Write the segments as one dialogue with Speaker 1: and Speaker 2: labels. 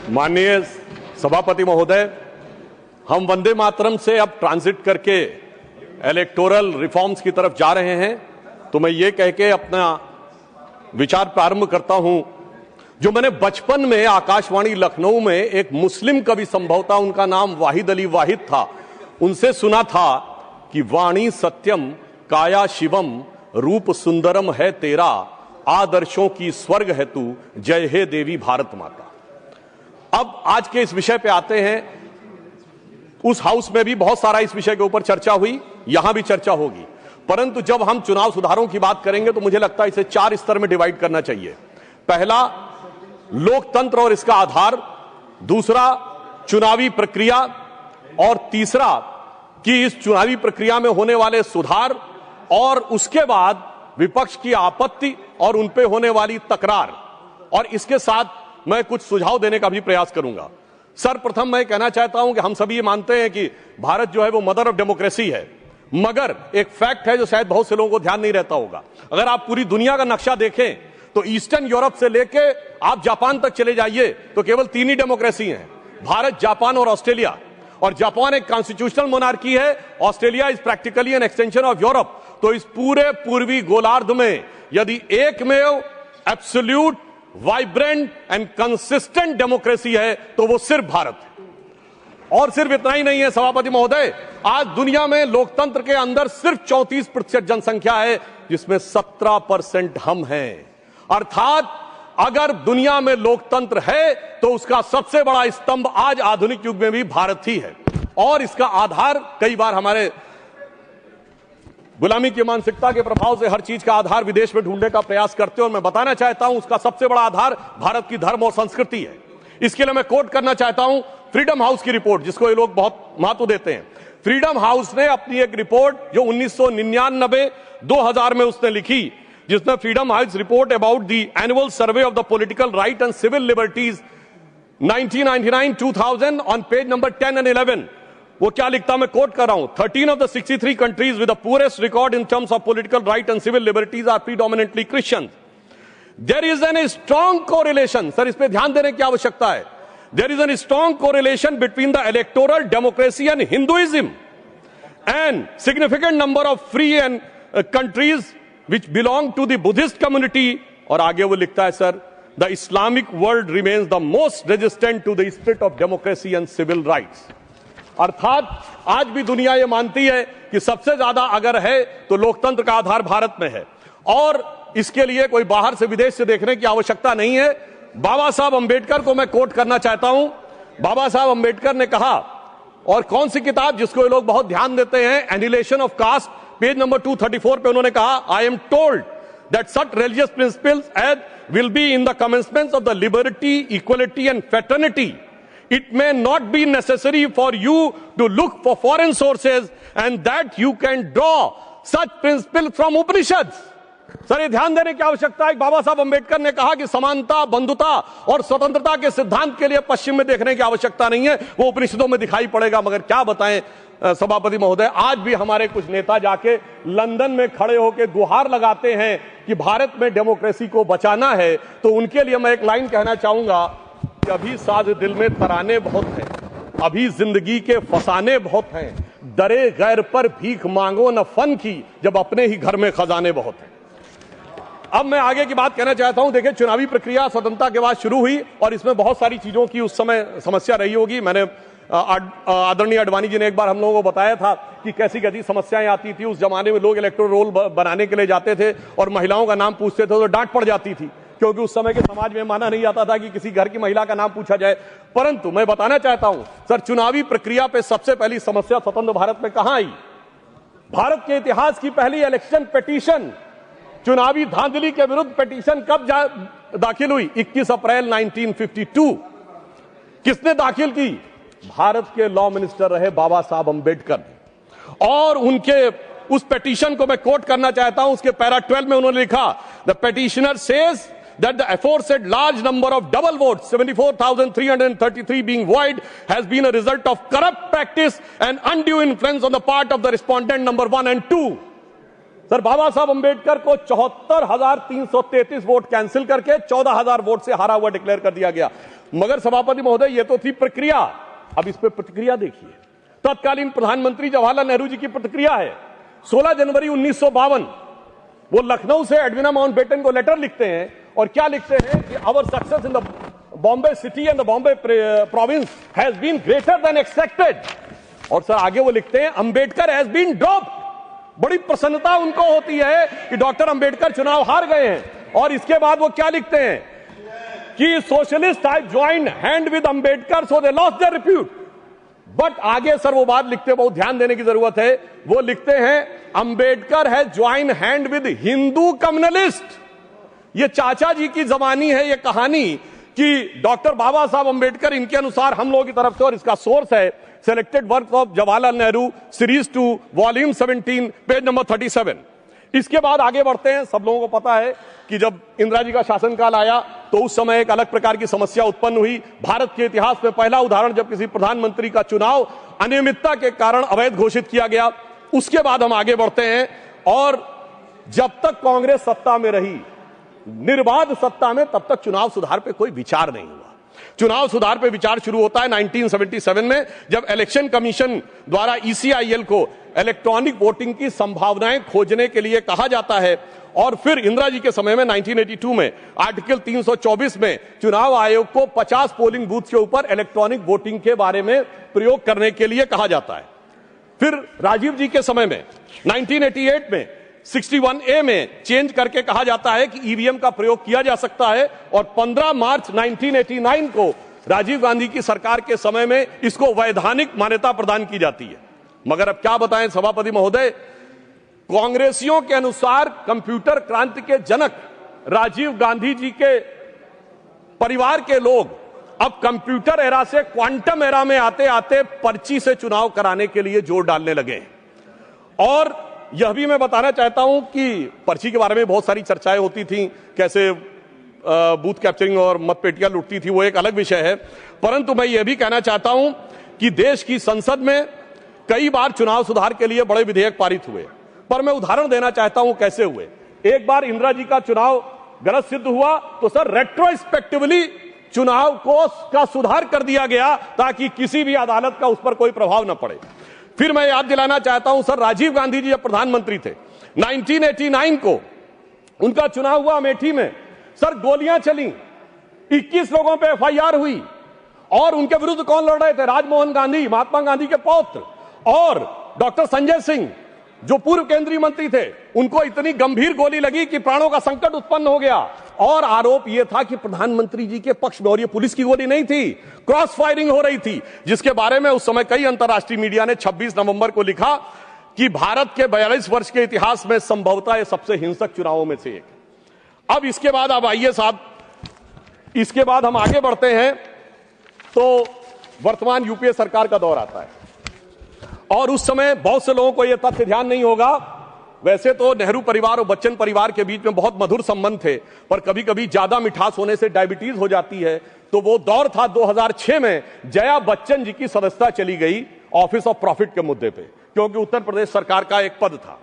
Speaker 1: माननीय सभापति महोदय, हम वंदे मातरम से अब ट्रांजिट करके इलेक्टोरल रिफॉर्म्स की तरफ जा रहे हैं, तो मैं ये कह के अपना विचार प्रारंभ करता हूं। जो मैंने बचपन में आकाशवाणी लखनऊ में एक मुस्लिम कवि, संभवतः उनका नाम वाहिद अली वाहिद था, उनसे सुना था कि वाणी सत्यम काया शिवम, रूप सुंदरम है तेरा, आदर्शों की स्वर्ग है तू, जय हे देवी भारत माता। अब आज के इस विषय पे आते हैं। उस हाउस में भी बहुत सारा इस विषय के ऊपर चर्चा हुई, यहां भी चर्चा होगी, परंतु जब हम चुनाव सुधारों की बात करेंगे तो मुझे लगता है इसे 4 स्तर में डिवाइड करना चाहिए। पहला, लोकतंत्र और इसका आधार, दूसरा चुनावी प्रक्रिया, और तीसरा कि इस चुनावी प्रक्रिया में होने वाले सुधार, और उसके बाद विपक्ष की आपत्ति और उन पे होने वाली तकरार, और इसके साथ मैं कुछ सुझाव देने का भी प्रयास करूंगा। सर्वप्रथम मैं कहना चाहता हूं कि हम सभी ये मानते हैं कि भारत जो है वो मदर ऑफ डेमोक्रेसी है, मगर एक फैक्ट है जो शायद बहुत से लोगों को ध्यान नहीं रहता होगा। अगर आप पूरी दुनिया का नक्शा देखें तो ईस्टर्न यूरोप से लेके आप जापान तक चले जाइए तो केवल 3 ही डेमोक्रेसी हैं, भारत, जापान और ऑस्ट्रेलिया। और जापान एक कॉन्स्टिट्यूशनल मोनार्की है, Australia is practically an extension of Europe. तो इस पूरे पूर्वी गोलार्ध में यदि एकमेव absolute, vibrant and consistent democracy है तो वो सिर्फ भारत है। और सिर्फ इतना ही नहीं है सभापति महोदय, आज दुनिया में लोकतंत्र के अंदर सिर्फ 34% जनसंख्या है, जिसमें 17% हम हैं। अर्थात अगर दुनिया में लोकतंत्र है तो उसका सबसे बड़ा स्तंभ आज आधुनिक युग में भी भारत ही है। और इसका आधार कई बार हमारे गुलामी की मानसिकता के प्रभाव से हर चीज का आधार विदेश में ढूंढने का प्रयास करते हैं, और मैं बताना चाहता हूं उसका सबसे बड़ा आधार भारत की धर्म और संस्कृति है। इसके लिए मैं कोट करना चाहता हूं फ्रीडम हाउस की रिपोर्ट, जिसको ये लोग बहुत महत्व देते हैं। फ्रीडम हाउस ने अपनी एक रिपोर्ट जो 1999-2000 में उसने लिखी, जिसमें Freedom House report about the annual survey of the political right and civil liberties 1999-2000 on page number 10 and 11, वो क्या लिखता, मैं कोट कर रहा हूं, 13 of the 63 countries with the poorest record in terms of political right and civil liberties are predominantly Christians. There is a strong correlation, sir इस पे ध्यान देने की आवश्यकता है, there is a strong correlation between the electoral democracy and Hinduism, and significant number of free and countries which belong to the Buddhist community। और आगे वो लिखता है, sir, the Islamic world remains the most resistant to the spirit of democracy and civil rights। अर्थात आज भी दुनिया ये मानती है कि सबसे ज्यादा अगर है तो लोकतंत्र का आधार भारत में है, और इसके लिए कोई बाहर से, विदेश से देखने की आवश्यकता नहीं है। बाबा साहब अंबेडकर को मैं कोट करना चाहता हूं। बाबा साहब अंबेडकर ने कहा, और कौन सी किताब जिसको ये लोग बहुत ध्यान देते हैं, annihilation of caste, page number 234 पे उन्होंने कहा, I am told that such religious principles as will be in the commencements of the liberty, equality and fraternity. It may not be necessary for you to look for foreign sources and that you can draw such principles from Upanishads। Sir ये ध्यान देने की आवश्यकता है। बाबा साहब अंबेडकर ने कहा कि समानता, बंधुता और स्वतंत्रता के सिद्धांत के लिए पश्चिम में देखने की आवश्यकता नहीं है, वो उपनिषदों में दिखाई पड़ेगा। मगर क्या बताएं सभापति महोदय, आज भी हमारे कुछ नेता जाके लंदन में खड़े होकर गुहार लगाते हैं कि भारत में डेमोक्रेसी को बचाना है। तो उनके लिए मैं एक लाइन कहना चाहूंगा, अभी साज दिल में तराने बहुत हैं, अभी जिंदगी के फसाने बहुत हैं, डरे गैर पर भीख मांगो न फन की, जब अपने ही घर में खजाने बहुत हैं। अब मैं आगे की बात कहना चाहता हूं। देखिए, चुनावी प्रक्रिया स्वतंत्रता के बाद शुरू हुई और इसमें बहुत सारी चीजों की उस समय समस्या रही होगी। मैंने आदरणीय आडवाणी जी ने एक बार हम लोगों को बताया था कि कैसी कैसी समस्याएं आती थी। उस जमाने में लोग इलेक्टोरल रोल बनाने के लिए जाते थे और महिलाओं का नाम पूछते थे तो डांट पड़ जाती थी, क्योंकि उस समय के समाज में माना नहीं जाता था कि किसी घर की महिला का नाम पूछा जाए। परंतु मैं बताना चाहता हूं सर, चुनावी प्रक्रिया पे सबसे पहली समस्या स्वतंत्र भारत में कहां आई? भारत के इतिहास की पहली इलेक्शन पिटीशन, चुनावी धांधली के विरुद्ध पिटीशन कब दाखिल हुई? 21 अप्रैल 1952। किसने दाखिल की? भारत के लॉ मिनिस्टर रहे बाबा साहब अंबेडकर। और उनके उस पिटीशन को मैं कोट करना चाहता हूं। उसके पैरा 12 में उन्होंने लिखा, the petitioner says that the aforesaid large number of double votes, 74,333 being void, has been a result of corrupt practice and undue influence on the part of the respondent number 1 and 2। Sir, बाबा साहब अंबेडकर को 74,333 vote cancel करके 14,000 vote से हारा हुआ declare कर दिया गया। मगर सभापति महोदय, ये तो थी प्रक्रिया। अब इस पे प्रतिक्रिया देखिए। तत्कालीन प्रधानमंत्री जवाहरलाल नेहरू जी की प्रतिक्रिया है। 16 जनवरी 1952 वो लखनऊ से एडविना माउंटबेटन को लेटर लिखते हैं और क्या लिखते हैं कि our success in the Bombay city and the Bombay province has been greater than expected. और सर आगे वो लिखते हैं अंबेडकर हैज बीन ड्रॉप्ड। बड़ी प्रसन्नता उनको होती है कि डॉक्टर अंबेडकर चुनाव हार गए हैं। और इसके बाद वो क्या लिखते हैं कि socialist have joined hand with Ambedkar so they lost their repute. But आगे सर वो बात लिखते, बहुत ध्यान देने की जरूरत है, वो लिखते हैं Ambedkar has joined hand with Hindu communalist. ये चाचा जी की जबानी है ये कहानी कि डॉक्टर बाबा साहब अंबेडकर, इनके अनुसार हम लोगों की तरफ से, और इसका सोर्स है selected work of Jawaharlal Nehru series 2 volume 17 page number 37। इसके बाद आगे बढ़ते हैं। सब लोगों को पता है कि जब इंदिरा जी का शासनकाल आया तो उस समय एक अलग प्रकार की समस्या उत्पन्न हुई। भारत के इतिहास में पहला उदाहरण जब किसी प्रधानमंत्री का चुनाव अनियमितता के कारण अवैध घोषित किया गया। उसके बाद हम आगे बढ़ते हैं और जब तक कांग्रेस सत्ता में रही, निर्बाध सत्ता में, तब तक चुनाव सुधार पे कोई विचार नहीं हुआ। चुनाव सुधार पे विचार शुरू होता है 1977 में, जब इलेक्शन कमीशन द्वारा ECIL को इलेक्ट्रॉनिक वोटिंग की संभावनाएं खोजने के लिए कहा जाता है। और फिर इंदिरा जी के समय में 1982 में आर्टिकल 324 में चुनाव आयोग को 50 पोलिंग बूथ के ऊपर इलेक्ट्रॉनिक वोटिंग के बारे में प्रयोग करने के लिए कहा जाता है। फिर राजीव जी के समय में 1988 में 61A में चेंज करके कहा जाता है कि EVM का प्रयोग किया जा सकता है। और 15 मार्च 1989 को राजीव गांधी की सरकार के समय में इसको वैधानिक मान्यता प्रदान की जाती है। मगर अब क्या बताएं सभापति महोदय, कांग्रेसियों के अनुसार कंप्यूटर क्रांति के जनक राजीव गांधी जी के परिवार के लोग अब कंप्यूटर एरा से क्वांटम एरा में आते आते पर्ची से चुनाव कराने के लिए जोर डालने लगे। और यह भी मैं बताना चाहता हूं कि पर्ची के बारे में बहुत सारी चर्चाएं होती थी, कैसे बूथ कैप्चरिंग और मतपेटियां लुटती थी, वो एक अलग विषय है। परंतु मैं यह भी कहना चाहता हूं कि देश की संसद में कई बार चुनाव सुधार के लिए बड़े विधेयक पारित हुए, पर मैं उदाहरण देना चाहता हूं कैसे हुए। एक बार इंदिरा जी का चुनाव गलत सिद्ध हुआ तो सर रेट्रोस्पेक्टिवली चुनाव का सुधार कर दिया गया ताकि किसी भी अदालत का उस पर कोई प्रभाव न पड़े। फिर मैं याद दिलाना चाहता हूं सर, राजीव गांधी जी जब प्रधानमंत्री थे 1989 को उनका चुनाव हुआ अमेठी में, सर गोलियां चली, 21 लोगों पे FIR हुई। और उनके विरुद्ध कौन लड़ रहे थे? राजमोहन गांधी, महात्मा गांधी के पौत्र, और डॉक्टर संजय सिंह जो पूर्व केंद्रीय मंत्री थे, उनको इतनी गंभीर गोली लगी कि प्राणों का संकट उत्पन्न हो गया। और आरोप यह था कि प्रधानमंत्री जी के पक्ष में, और यह पुलिस की गोली नहीं थी, क्रॉस फायरिंग हो रही थी, जिसके बारे में उस समय कई अंतर्राष्ट्रीय मीडिया ने 26 नवंबर को लिखा कि भारत के 42 वर्ष के इतिहास में संभवतः यह सबसे हिंसक चुनावों में से एक। अब इसके बाद अब आइए साहब, इसके बाद हम आगे बढ़ते हैं तो वर्तमान UPA सरकार का दौर आता है। और उस समय बहुत से लोगों को यह तथ्य ध्यान नहीं होगा, वैसे तो नेहरू परिवार और बच्चन परिवार के बीच में बहुत मधुर संबंध थे, पर कभी कभी ज्यादा मिठास होने से डायबिटीज हो जाती है। तो वो दौर था 2006 में जया बच्चन जी की सदस्यता चली गई ऑफिस ऑफ प्रॉफिट के मुद्दे पे, क्योंकि उत्तर प्रदेश सरकार का एक पद था।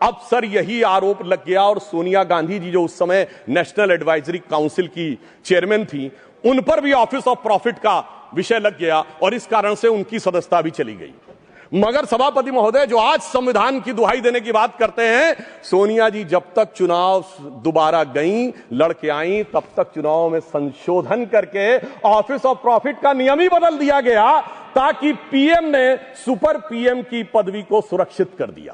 Speaker 1: अब सर यही आरोप लग गया और सोनिया गांधी जी जो उस समय नेशनल एडवाइजरी काउंसिल की चेयरमैन थी, उन पर भी ऑफिस ऑफ प्रॉफिट का विषय लग गया और इस कारण से उनकी सदस्यता भी चली गई। मगर सभापति महोदय, जो आज संविधान की दुहाई देने की बात करते हैं, सोनिया जी जब तक चुनाव दोबारा गईं, लड़के आईं, तब तक चुनाव में संशोधन करके ऑफिस ऑफ प्रॉफिट का नियम ही बदल दिया गया ताकि पीएम ने सुपर पीएम की पदवी को सुरक्षित कर दिया।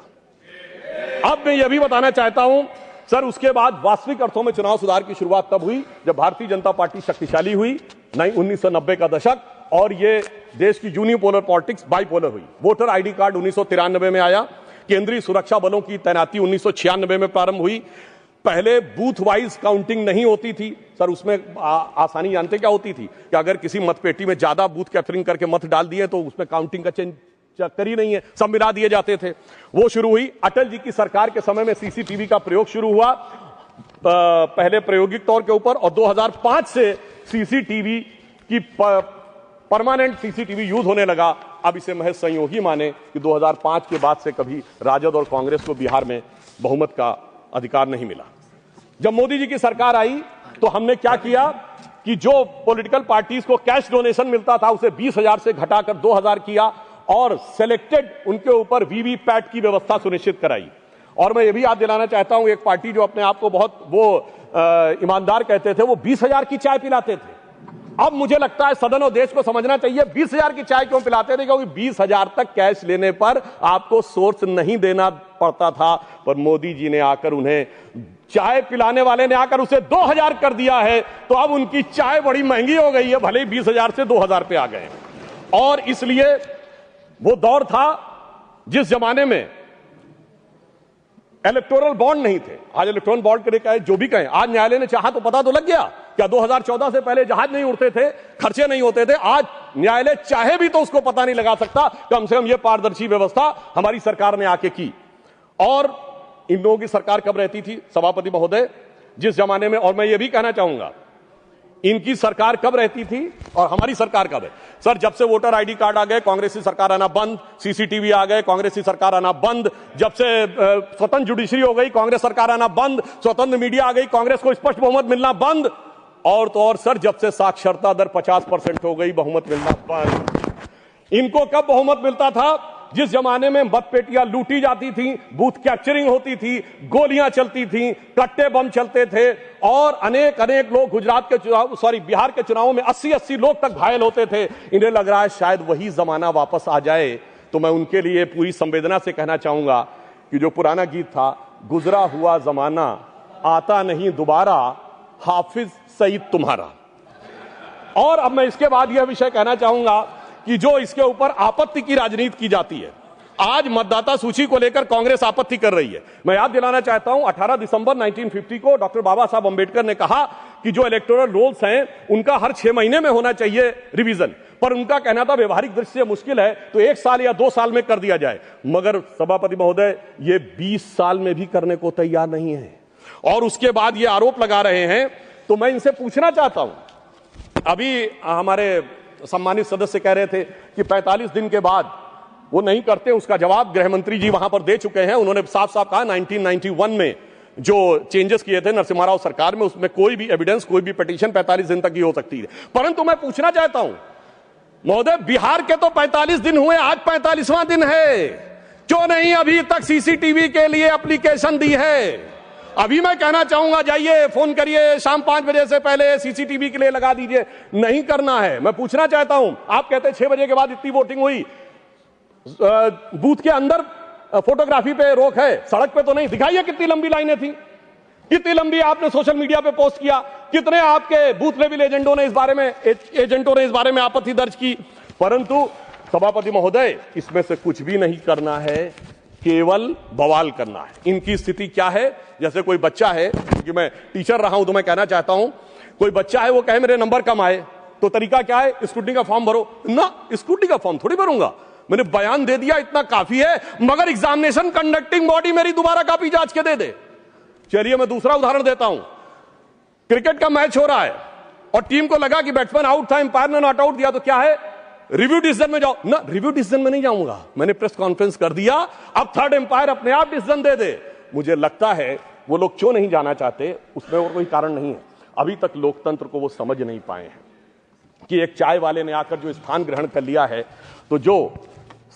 Speaker 1: अब मैं यह भी बताना चाहता हूं सर, उसके बाद वास्तविक अर्थों में चुनाव सुधार की शुरुआत तब हुई जब भारतीय जनता पार्टी शक्तिशाली हुई, 1990 का दशक, और ये देश की यूनिपोलर पॉलिटिक्स बाइपोलर हुई। वोटर आईडी कार्ड 1993 में आया, केंद्रीय सुरक्षा बलों की तैनाती 1996 में प्रारंभ हुई। पहले बूथ वाइज काउंटिंग नहीं होती थी सर, उसमें आसानी जानते क्या होती थी कि अगर किसी मतपेटी में ज्यादा बूथ कैप्चरिंग करके मत डाल दिए तो उसमें काउंटिंग का चेंज कर ही नहीं है, सब मिला दिए जाते थे। वो शुरू हुई। अटल जी की सरकार के समय में CCTV का प्रयोग शुरू हुआ, पहले प्रायोगिक तौर के ऊपर, और 2005 से CCTV की परमानेंट CCTV यूज होने लगा। अब इसे महज संयोगी माने कि 2005 के बाद से कभी राजद और कांग्रेस को बिहार में बहुमत का अधिकार नहीं मिला। जब मोदी जी की सरकार आई तो हमने क्या किया कि जो पॉलिटिकल पार्टीज को कैश डोनेशन मिलता था उसे 20,000 से घटाकर 2,000 किया और सिलेक्टेड उनके ऊपर वीवीपैट की व्यवस्था सुनिश्चित कराई। और मैं ये भी याद दिलाना चाहता हूं, एक पार्टी जो अपने आप को बहुत ईमानदार कहते थे, वो 20,000 की चाय पिलाते थे। अब मुझे लगता है सदन और देश को समझना चाहिए 20,000 की चाय क्यों पिलाते थे, क्योंकि 20,000 तक कैश लेने पर आपको सोर्स नहीं देना पड़ता था। पर मोदी जी ने आकर उन्हें, चाय पिलाने वाले ने आकर उसे 2,000 कर दिया है, तो अब उनकी चाय बड़ी महंगी हो गई है, भले ही 20,000 से 2,000 पे आ गए। और इसलिए वो दौर था जिस जमाने में इलेक्टोरल बॉन्ड नहीं थे। आज इलेक्टोरल बॉन्ड के लिए कहे जो भी कहें, आज न्यायालय ने चाहा तो पता तो लग गया। क्या 2014 से पहले जहाज नहीं उड़ते थे, खर्चे नहीं होते थे? आज न्यायालय चाहे भी तो उसको पता नहीं लगा सकता। कम से कम यह पारदर्शी व्यवस्था हमारी सरकार ने आके की। और इन लोगों की सरकार कब रहती थी सभापति महोदय, जिस जमाने में, और मैं ये भी कहना चाहूंगा, इनकी सरकार कब रहती थी और हमारी सरकार कब है? सर, जब से वोटर आईडी कार्ड आ गए कांग्रेस की सरकार आना बंद, सीसीटीवी आ गए कांग्रेस की सरकार आना बंद, जब से स्वतंत्र जुडिशरी हो गई कांग्रेस सरकार आना बंद, स्वतंत्र मीडिया आ गई कांग्रेस को स्पष्ट बहुमत मिलना बंद। और तो और सर, जब से साक्षरता दर 50% हो गई बहुमत मिलना बंद। इनको कब बहुमत मिलता था? जिस जमाने में मतपेटियां लूटी जाती थी, बूथ कैप्चरिंग होती थी, गोलियां चलती थी, कट्टे बम चलते थे और अनेक लोग गुजरात के चुनाव, बिहार के चुनावों में 80 लोग तक घायल होते थे। इन्हें लग रहा है शायद वही जमाना वापस आ जाए। तो मैं उनके लिए पूरी संवेदना से कहना चाहूंगा कि जो पुराना गीत था, गुजरा हुआ जमाना आता नहीं दोबारा, हाफिज सईद तुम्हारा। और अब मैं इसके बाद यह विषय कहना चाहूंगा कि जो इसके ऊपर आपत्ति की राजनीति की जाती है, आज मतदाता सूची को लेकर कांग्रेस आपत्ति कर रही है। मैं याद दिलाना चाहता हूं, 18 दिसंबर 1950 को डॉक्टर बाबा साहब अंबेडकर ने कहा कि जो इलेक्टोरल रोल्स हैं उनका हर 6 महीने में होना चाहिए रिवीजन। पर उनका कहना था व्यवहारिक दृष्टि से मुश्किल है तो 1 साल या 2 साल में कर दिया जाए। मगर सभापति महोदय, ये 20 साल में भी करने को तैयार नहीं है और उसके बाद ये आरोप लगा रहे हैं। तो मैं इनसे पूछना चाहता हूं, अभी हमारे सम्मानित सदस्य कह रहे थे कि 45 दिन के बाद वो नहीं करते, उसका जवाब गृह मंत्री जी वहां पर दे चुके हैं। उन्होंने साफ साफ कहा 1991 में जो चेंजेस किए थे नरसिम्हा राव सरकार में, उसमें कोई भी एविडेंस, कोई भी पिटीशन 45 दिन तक ही हो सकती है। परंतु मैं पूछना चाहता हूं महोदय, बिहार के तो 45 दिन हुए, आज 45वां दिन है, क्यों नहीं अभी तक सीसीटीवी के लिए एप्लीकेशन दी है? अभी मैं कहना चाहूंगा, जाइए फोन करिए, शाम 5 बजे से पहले सीसीटीवी के लिए लगा दीजिए। नहीं करना है। मैं पूछना चाहता हूं, आप कहते हैं 6 बजे के बाद इतनी वोटिंग हुई, बूथ के अंदर फोटोग्राफी पे रोक है, सड़क पे तो नहीं। दिखाइए कितनी लंबी लाइनें थी, कितनी लंबी आपने सोशल मीडिया पे पोस्ट किया, कितने आपके बूथ लेवल एजेंटों ने इस बारे में आपत्ति दर्ज की। परंतु सभापति महोदय, इसमें से कुछ भी नहीं करना है, केवल बवाल करना है। इनकी स्थिति क्या है? जैसे कोई बच्चा है, क्योंकि मैं टीचर रहा हूं तो मैं कहना चाहता हूं, कोई बच्चा है वो कहे मेरे नंबर कम आए, तो तरीका क्या है? स्कूटनी का फॉर्म भरो ना। स्कूटनी का फॉर्म थोड़ी भरूंगा, मैंने बयान दे दिया, इतना काफी है। मगर एग्जामिनेशन कंडक्टिंग बॉडी मेरी दोबारा कॉपी जांच के दे दे। चलिए मैं दूसरा उदाहरण देता हूं। क्रिकेट का मैच हो रहा है और टीम को लगा कि बैट्समैन आउट था, अंपायर ने नॉट आउट दिया, तो क्या है? रिव्यू डिसीजन में जाओ ना। रिव्यू डिसीजन में नहीं जाऊंगा, मैंने प्रेस कॉन्फ्रेंस कर दिया, अब थर्ड एम्पायर अपने आप डिसीजन दे दे। मुझे लगता है वो लोग क्यों नहीं जाना चाहते, उसमें और कोई कारण नहीं है। अभी तक लोकतंत्र को वो समझ नहीं पाए हैं कि एक चाय वाले ने आकर जो स्थान ग्रहण कर लिया है, तो जो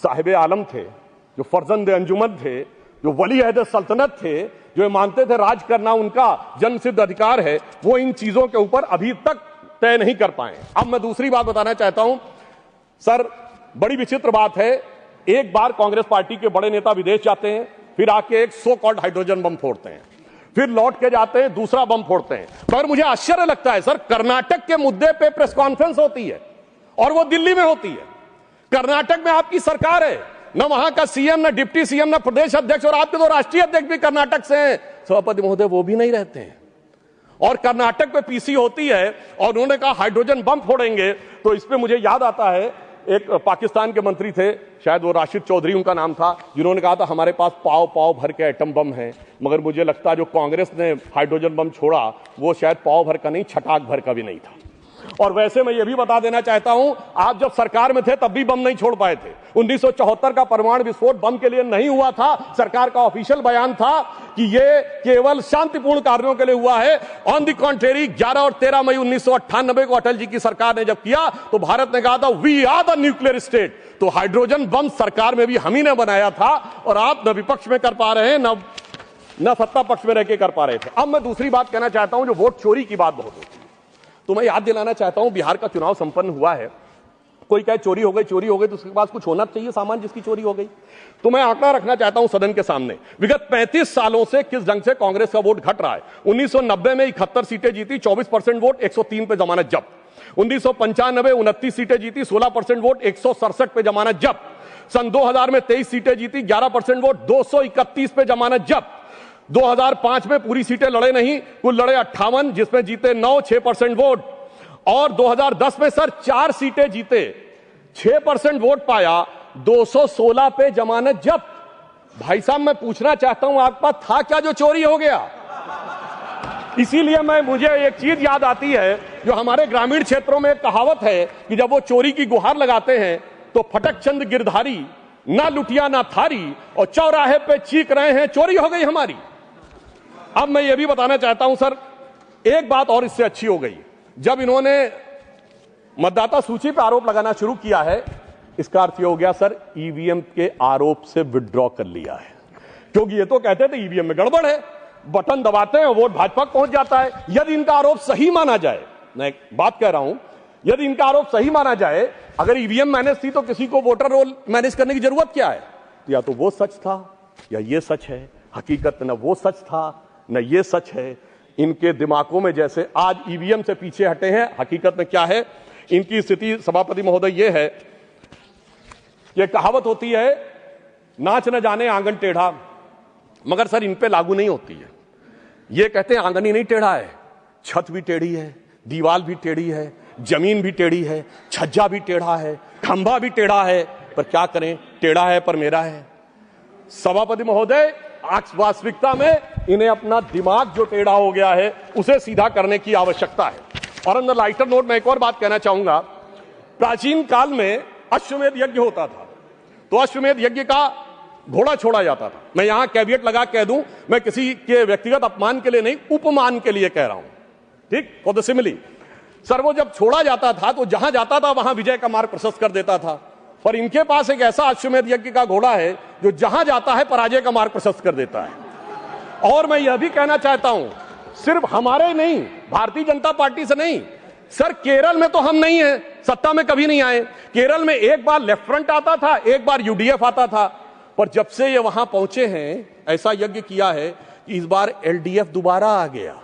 Speaker 1: साहिब आलम थे, जो फर्जंद अंजुमन थे, जो वली अहद सल्तनत थे, जो मानते थे राज करना उनका जन्मसिद्ध अधिकार है, वो इन चीजों के ऊपर अभी तक तय नहीं कर पाए। अब मैं दूसरी बात बताना चाहता हूं सर, बड़ी विचित्र बात है, एक बार कांग्रेस पार्टी के बड़े नेता विदेश जाते हैं, फिर आके एक सो कॉल्ड हाइड्रोजन बम फोड़ते हैं, फिर लौट के जाते हैं दूसरा बम फोड़ते हैं। पर मुझे आश्चर्य लगता है सर, कर्नाटक के मुद्दे पे प्रेस कॉन्फ्रेंस होती है और वो दिल्ली में होती है। कर्नाटक में आपकी सरकार है, न वहां का सीएम, न डिप्टी सीएम, न प्रदेश अध्यक्ष, और आपके तो राष्ट्रीय अध्यक्ष भी कर्नाटक से हैं। सभापति महोदय, वो भी नहीं रहते हैं। और कर्नाटक पे पीसी होती है और उन्होंने कहा हाइड्रोजन बम फोड़ेंगे। तो इस पे मुझे याद आता है, एक पाकिस्तान के मंत्री थे, शायद वो राशिद चौधरी उनका नाम था, जिन्होंने कहा था हमारे पास पाव पाव भर के एटम बम है। मगर मुझे लगता है जो कांग्रेस ने हाइड्रोजन बम छोड़ा वो शायद पाव भर का नहीं, छटाक भर का भी नहीं था। और वैसे मैं ये भी बता देना चाहता हूं, आप जब सरकार में थे तब भी बम नहीं छोड़ पाए थे। 1974 का परमाणु विस्फोट बम के लिए नहीं हुआ था। सरकार का ऑफिशियल बयान था कि ये केवल शांतिपूर्ण कार्यों के लिए हुआ है। ऑन द कॉन्ट्रेरी 11 और 13 मई 1998 को अटल जी की सरकार ने जब किया तो भारत ने कहा था we are the nuclear state. तो हाइड्रोजन बम सरकार में भी हम ही ने बनाया था और आप न विपक्ष में कर पा रहे हैं न सत्ता पक्ष में रहकर कर पा रहे थे। अब मैं दूसरी बात कहना चाहता हूं, जो वोट चोरी की बात बहुत होती है, तो मैं याद दिलाना चाहता हूं बिहार का चुनाव संपन्न हुआ है। कोई कहे चोरी हो गई तो उसके पास कुछ होना चाहिए सामान जिसकी चोरी हो गई। तो मैं आंकड़ा रखना चाहता हूं सदन के सामने, विगत 35 सालों से किस ढंग से कांग्रेस का वोट घट रहा है। 1990 में 71 सीटें जीती, 24% वोट, 103 पे जमानत जब्त। 1995 29 सीटें जीती, 16% वोट, 167 पे जमानत जब्त। सन 2000 में 23 सीटें जीती, 11% वोट, 231 पे जमानत जब्त। 2005 में पूरी सीटें लड़े नहीं, कुल लड़े 58, जिसमें जीते 9, 6% वोट। और 2010 में सर 4 सीटें जीते, 6% वोट पाया, 216 पे जमानत जब्त। भाई साहब मैं पूछना चाहता हूं आपके पास था क्या जो चोरी हो गया? इसीलिए मुझे एक चीज याद आती है, जो हमारे ग्रामीण क्षेत्रों में एक कहावत है कि जब वो चोरी की गुहार लगाते हैं तो फटक चंद गिरधारी, ना लुटिया ना थारी, और चौराहे पे चीख रहे हैं चोरी हो गई हमारी। अब मैं ये भी बताना चाहता हूं सर, एक बात और इससे अच्छी हो गई, जब इन्होंने मतदाता सूची पर आरोप लगाना शुरू किया है, इसका अर्थ ये हो गया सर ईवीएम के आरोप से विड्रॉ कर लिया है। क्योंकि ये तो कहते थे ईवीएम में गड़बड़ है, बटन दबाते हैं वोट भाजपा को पहुंच जाता है। यदि इनका आरोप सही माना जाए, मैं एक बात कह रहा हूं, यदि इनका आरोप सही माना जाए, अगर ईवीएम मैनेज थी तो किसी को वोटर रोल मैनेज करने की जरूरत क्या है? या तो वो सच था या ये सच है। हकीकत न वो सच था न ये सच है। इनके दिमागों में जैसे आज ईवीएम से पीछे हटे हैं, हकीकत में क्या है इनकी स्थिति सभापति महोदय ये है, ये कहावत होती है नाच न जाने आंगन टेढ़ा, मगर सर इन पे लागू नहीं होती है। ये कहते हैं आंगन ही नहीं टेढ़ा है, छत भी टेढ़ी है, दीवार भी टेढ़ी है, जमीन भी टेढ़ी है, छज्जा भी टेढ़ा है, खंभा भी टेढ़ा है, पर क्या करें टेढ़ा है पर मेरा है। सभापति महोदय वास्तविकता में इन्हें अपना दिमाग जो टेढ़ा हो गया है उसे सीधा करने की आवश्यकता है। और अंदर लाइटर नोट में एक और बात कहना चाहूंगा, प्राचीन काल में अश्वमेध यज्ञ होता था, तो अश्वमेध यज्ञ का घोड़ा छोड़ा जाता था। मैं यहां कैविएट लगा कह दूं, मैं किसी के व्यक्तिगत अपमान के लिए नहीं, उपमान के लिए कह रहा हूं, ठीक, फॉर द सिमिली। सर वो जब छोड़ा जाता था तो जहां जाता था वहां विजय का मार्ग प्रशस्त कर देता था, पर इनके पास एक ऐसा अश्वमेध यज्ञ का घोड़ा है जो जहां जाता है पराजय का मार्ग प्रशस्त कर देता है। और मैं यह भी कहना चाहता हूं, सिर्फ हमारे नहीं, भारतीय जनता पार्टी से नहीं, सर केरल में तो हम नहीं है, सत्ता में कभी नहीं आए। केरल में एक बार लेफ्ट फ्रंट आता था, एक बार यूडीएफ आता था, पर जब से ये वहां पहुंचे हैं ऐसा यज्ञ किया है कि इस बार एलडीएफ दोबारा आ गया।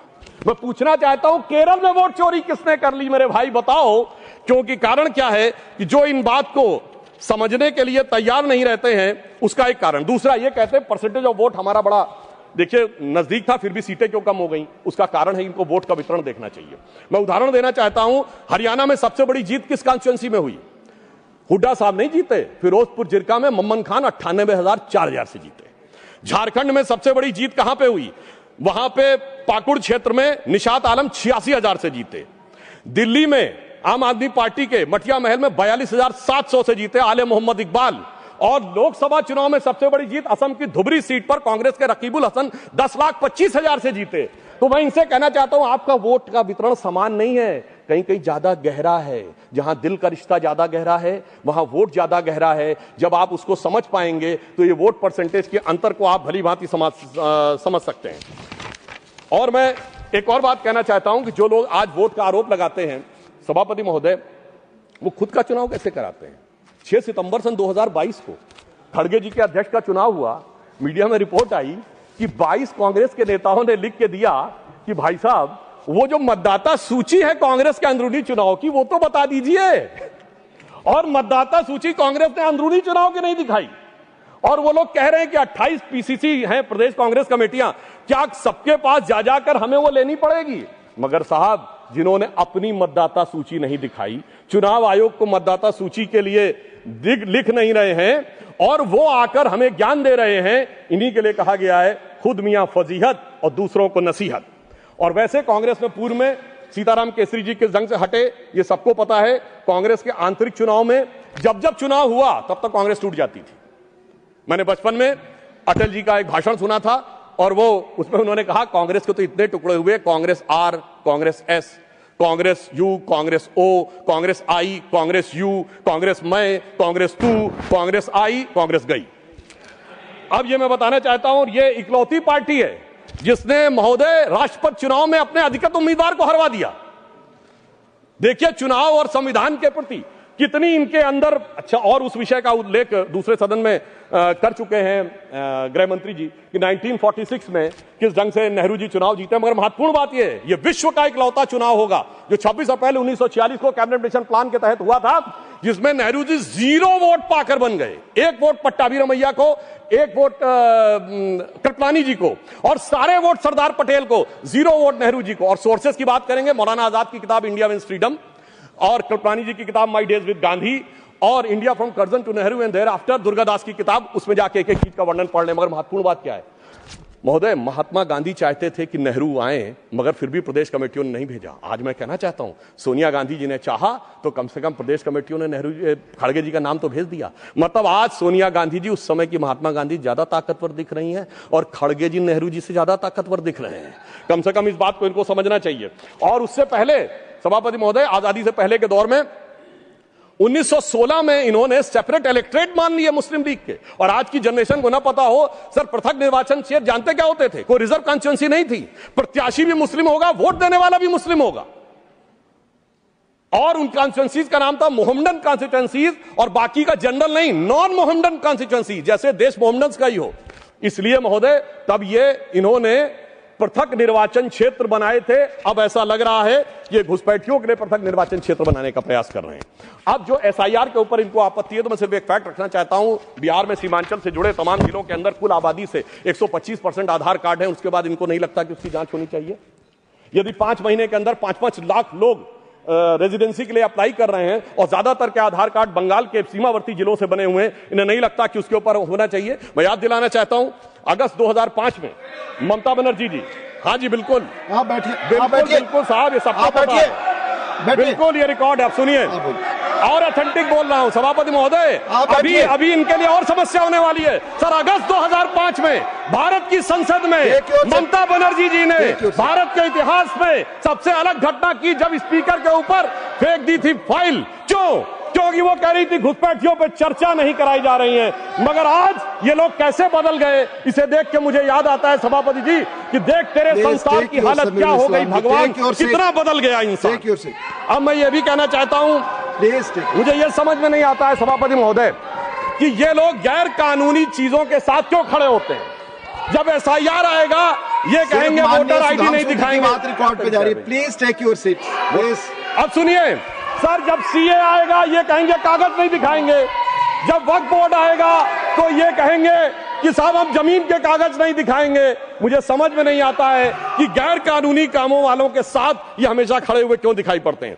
Speaker 1: मैं पूछना चाहता हूं केरल में वोट चोरी किसने कर ली मेरे भाई बताओ? क्योंकि कारण क्या है कि जो इन बात को समझने के लिए तैयार नहीं रहते हैं, उसका एक कारण। दूसरा ये कहते हैं परसेंटेज ऑफ वोट हमारा बड़ा, देखिए नजदीक था फिर भी सीटें क्यों कम हो गई, उसका कारण है इनको वोट का वितरण देखना चाहिए। मैं उदाहरण देना चाहता हूं, हरियाणा में सबसे बड़ी जीत किस कॉन्स्टिट्यूएंसी में हुई? हुड्डा साहब नहीं जीते, फिरोजपुर जिरका में मम्मन खान 98,000 से जीते। झारखंड में सबसे बड़ी जीत कहां पे हुई? वहां पे पाकुड़ क्षेत्र में निशात आलम 86,000 से जीते। दिल्ली में आम आदमी पार्टी के मटिया महल में 42,700 से जीते आले मोहम्मद इकबाल। और लोकसभा चुनाव में सबसे बड़ी जीत असम की धुबरी सीट पर कांग्रेस के रकीबुल हसन 10,25,000 से जीते। तो मैं इनसे कहना चाहता हूं आपका वोट का वितरण समान नहीं है, कहीं कहीं ज्यादा गहरा है। जहां दिल का रिश्ता ज्यादा गहरा है वहां वोट ज्यादा गहरा है। जब आप उसको समझ पाएंगे तो ये वोट परसेंटेज के अंतर को आप भली भांति समझ सकते हैं। और मैं एक और बात कहना चाहता हूं कि जो लोग आज वोट का आरोप लगाते हैं सभापति महोदय, वो खुद का चुनाव कैसे कराते हैं? 6 सितंबर सन 2022 को खड़गे जी के अध्यक्ष का चुनाव हुआ, मीडिया में रिपोर्ट आई कि 22 कांग्रेस के नेताओं ने लिख के दिया कि भाई साहब वो जो मतदाता सूची है कांग्रेस के अंदरूनी चुनाव की वो तो बता दीजिए। और मतदाता सूची कांग्रेस ने अंदरूनी चुनाव की नहीं दिखाई। और वो लोग कह रहे हैं कि 28 पीसीसी हैं प्रदेश कांग्रेस कमेटियां, क्या सबके पास जा जाकर हमें वो लेनी पड़ेगी? मगर साहब जिन्होंने अपनी मतदाता सूची नहीं दिखाई, चुनाव आयोग को मतदाता सूची के लिए लिख नहीं रहे हैं और वो आकर हमें ज्ञान दे रहे हैं, इन्हीं के लिए कहा गया है खुद मियां फजीहत और दूसरों को नसीहत। और वैसे कांग्रेस में पूर्व में सीताराम केसरी जी किस ढंग से हटे ये सबको पता है। कांग्रेस के आंतरिक चुनाव में जब जब चुनाव हुआ तब तक कांग्रेस टूट जाती थी। मैंने बचपन में अटल जी का एक भाषण सुना था और वो उसमें उन्होंने कहा कांग्रेस के तो इतने टुकड़े हुए, Congress R, Congress S, Congress U, Congress O, Congress I, Congress U, Congress मैं, कांग्रेस तू, कांग्रेस आई, कांग्रेस गई। अब ये मैं बताना चाहता हूं, ये इकलौती पार्टी है जिसने महोदय राष्ट्रपति चुनाव में अपने अधिकृत उम्मीदवार को हरवा दिया। देखिए चुनाव और संविधान के प्रति कितनी इनके अंदर, अच्छा और उस विषय का उल्लेख दूसरे सदन में कर चुके हैं गृह मंत्री जी कि 1946 में किस ढंग से नेहरू जी चुनाव जीते। मगर महत्वपूर्ण बात यह है, यह विश्व का इकलौता चुनाव होगा जो 26 अप्रैल 1946 को कैबिनेट मिशन प्लान के तहत हुआ था, जिसमें नेहरू जी 0 वोट पाकर बन गए। 1 वोट पट्टाभी रमैया को, 1 वोट कृपलानी जी को और सारे वोट सरदार पटेल को, 0 वोट नेहरू जी को। और सोर्सेस की बात करेंगे, मौलाना आजाद की किताब इंडिया विंस फ्रीडम और कृपलानी जी की किताब माई डेज विद गांधी और India from Curzon to Nehru and thereafter Durgadas की किताब, उसमें जाके एक एक चीज का वर्णन पढ़ लें। मगर महत्वपूर्ण बात क्या है महोदय, महात्मा गांधी चाहते थे कि नेहरू आए, मगर फिर भी प्रदेश कमेटियों ने नहीं भेजा। आज मैं कहना चाहता हूं सोनिया गांधी जी ने चाहा तो कम से कम प्रदेश कमेटियों ने नेहरू खड़गे जी का नाम तो भेज दिया। मतलब आज सोनिया गांधी जी उस समय की महात्मा गांधी ज्यादा ताकतवर दिख रही हैं और खड़गे जी नेहरू जी से ज्यादा ताकतवर दिख रहे हैं। कम से कम इस बात को इनको समझना चाहिए। और उससे पहले सभापति महोदय, आजादी से पहले के दौर में 1916 में इन्होंने सेपरेट इलेक्ट्रेट मान लिए मुस्लिम लीग के। और आज की जनरेशन को ना पता हो सर, पृथक निर्वाचन क्षेत्र जानते क्या होते थे? कोई रिजर्व कॉन्स्टिट्यूंसी नहीं थी, प्रत्याशी भी मुस्लिम होगा, वोट देने वाला भी मुस्लिम होगा। और उन कॉन्स्टिट्यूंसीज का नाम था मोहम्मडन कॉन्स्टिट्यूंसीज और बाकी का जनरल नहीं, नॉन मोहम्मडन कॉन्स्टिट्यूंसी, जैसे देश मोहम्मडन का ही हो। इसलिए महोदय तब ये इन्होंने पृथक निर्वाचन क्षेत्र बनाए थे। अब ऐसा लग रहा है ये घुसपैठियों के लिए पृथक निर्वाचन क्षेत्र बनाने का प्रयास कर रहे हैं। अब जो एसआईआर के ऊपर इनको आपत्ति है, तो मैं सिर्फ एक फैक्ट रखना चाहता हूं, बिहार में सीमांचल से जुड़े तमाम जिलों के अंदर कुल आबादी से 125% आधार कार्ड है। उसके बाद इनको नहीं लगता कि उसकी जांच होनी चाहिए। यदि 5 महीने के अंदर 5-5 लाख लोग रेजिडेंसी के लिए अप्लाई कर रहे हैं और ज्यादातर के आधार कार्ड बंगाल के सीमावर्ती जिलों से बने हुए हैं, इन्हें नहीं लगता कि उसके ऊपर होना चाहिए। मैं याद दिलाना चाहता हूं अगस्त 2005 में ममता बनर्जी जी, हाँ जी बिल्कुल,
Speaker 2: आप बैठिए,
Speaker 1: बिल्कुल साहब, ये सबको पता है, बिल्कुल ये रिकॉर्ड है, आप सुनिए और ऑथेंटिक बोल रहा हूं सभापति महोदय। अभी इनके लिए और समस्या होने वाली है सर। अगस्त 2005 में भारत की संसद में ममता बनर्जी जी ने भारत के इतिहास में सबसे अलग घटना की जब स्पीकर के ऊपर फेंक दी थी फाइल। क्योंकि वो कह रही थी घुसपैठियों पे चर्चा नहीं कराई जा रही है। मगर आज ये लोग कैसे बदल गए, इसे देख के मुझे याद आता है सभापति जी कि देख तेरे संसार की हालत क्या हो गई, भगवान कितना बदल गया इंसान। अब मैं ये भी कहना चाहता हूं, मुझे ये समझ में नहीं आता है सभापति महोदय कि ये लोग गैर कानूनी चीजों के साथ क्यों खड़े होते हैं। जब एसआईआर आएगा ये कहेंगे वोटर आईडी नहीं दिखाएंगे।
Speaker 2: रिकॉर्ड पे जा रही है, प्लीज टेक योर सीट।
Speaker 1: अब सुनिए सर, जब सीए आएगा ये कहेंगे कागज नहीं दिखाएंगे। जब वक्फ बोर्ड आएगा तो ये कहेंगे कि साहब हम जमीन के कागज नहीं दिखाएंगे। मुझे समझ में नहीं आता है कि गैर कानूनी कामों वालों के साथ ये हमेशा खड़े हुए क्यों दिखाई पड़ते हैं।